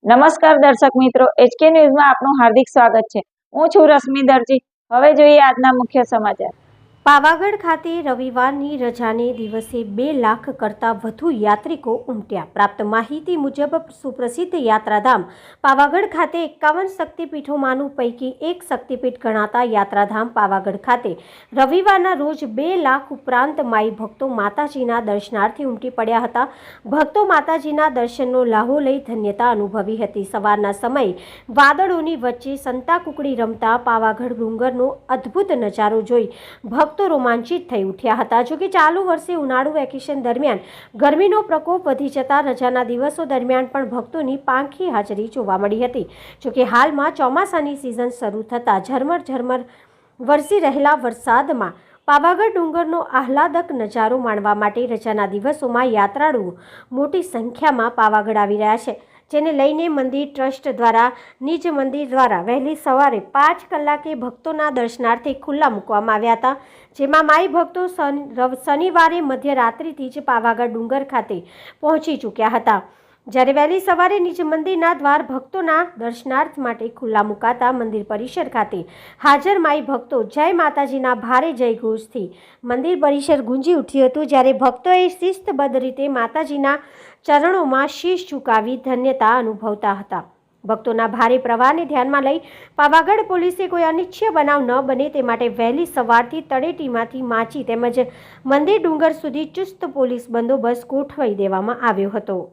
નમસ્કાર દર્શક મિત્રો, HK ન્યૂઝમાં આપનું હાર્દિક સ્વાગત છે। હું છું રશ્મિ દરજી। હવે જોઈએ આજના મુખ્ય સમાચાર। પાવાગઢ ખાતે રવિવારની રજાને દિવસે 2 લાખ કરતાં વધુ યાત્રિકો ઉમટ્યા। પ્રાપ્ત માહિતી મુજબ સુપ્રસિદ્ધ યાત્રાધામ પાવાગઢ ખાતે 51 શક્તિપીઠોમાંનું પૈકી એક શક્તિપીઠ ગણાતા યાત્રાધામ પાવાગઢ ખાતે રવિવારના રોજ 2 લાખ ઉપરાંત માઈ ભક્તો માતાજીના દર્શનાર્થે ઉમટી પડ્યા હતા। ભક્તો માતાજીના દર્શનનો લાહો લઈ ધન્યતા અનુભવી હતી। સવારના સમયે વાદળોની વચ્ચે સંતાકુકડી રમતા પાવાગઢ ડુંગરનો અદ્ભુત નજારો જોઈ ભક્તો રોમાંચિત થઈ ઉઠ્યા હતા। જોકે ચાલુ વર્ષે ઉનાળુ વેકેશન દરમિયાન ગરમીનો પ્રકોપ વધી જતા રજાના દિવસો દરમિયાન પણ ભક્તોની પાંખી હાજરી જોવા મળી હતી। જોકે હાલમાં ચોમાસાની સિઝન શરૂ થતાં ઝરમર વરસી રહેલા વરસાદમાં પાવાગઢ ડુંગરનો આહલાદક નજારો માણવા માટે રજાના દિવસોમાં યાત્રાળુઓ મોટી સંખ્યામાં પાવાગઢ આવી રહ્યા છે, જેને લઈને મંદિર ટ્રસ્ટ દ્વારા નિજ મંદિર દ્વારા વહેલી સવારે 5 કલાકે ભક્તોના દર્શનાર્થે ખુલ્લા મૂકવામાં આવ્યા હતા। જેમાં માઈ ભક્તો શનિવારે મધ્યરાત્રિથી જ પાવાગઢ ડુંગર ખાતે પહોંચી ચૂક્યા હતા। જ્યારે વહેલી સવારે નિજ મંદિરના દ્વાર ભક્તોના દર્શનાર્થ માટે ખુલ્લા મુકાતા મંદિર પરિસર ખાતે હાજર માઈ ભક્તો જય માતાજીના ભારે જયઘોષથી મંદિર પરિસર ગુંજી ઉઠ્યું હતું। જ્યારે ભક્તોએ શિસ્તબદ્ધ રીતે માતાજીના ચરણોમાં શીશ ઝુકાવી ધન્યતા અનુભવતા હતા। ભક્તોના ભારે પ્રવાહને ધ્યાનમાં લઈ પાવાગઢ પોલીસે કોઈ અનિચ્છનીય બનાવ ન બને તે માટે વહેલી સવારથી તળેટીમાંથી માચી તેમજ મંદિર ડુંગર સુધી ચુસ્ત પોલીસ બંદોબસ્ત ગોઠવી દેવામાં આવ્યો હતો।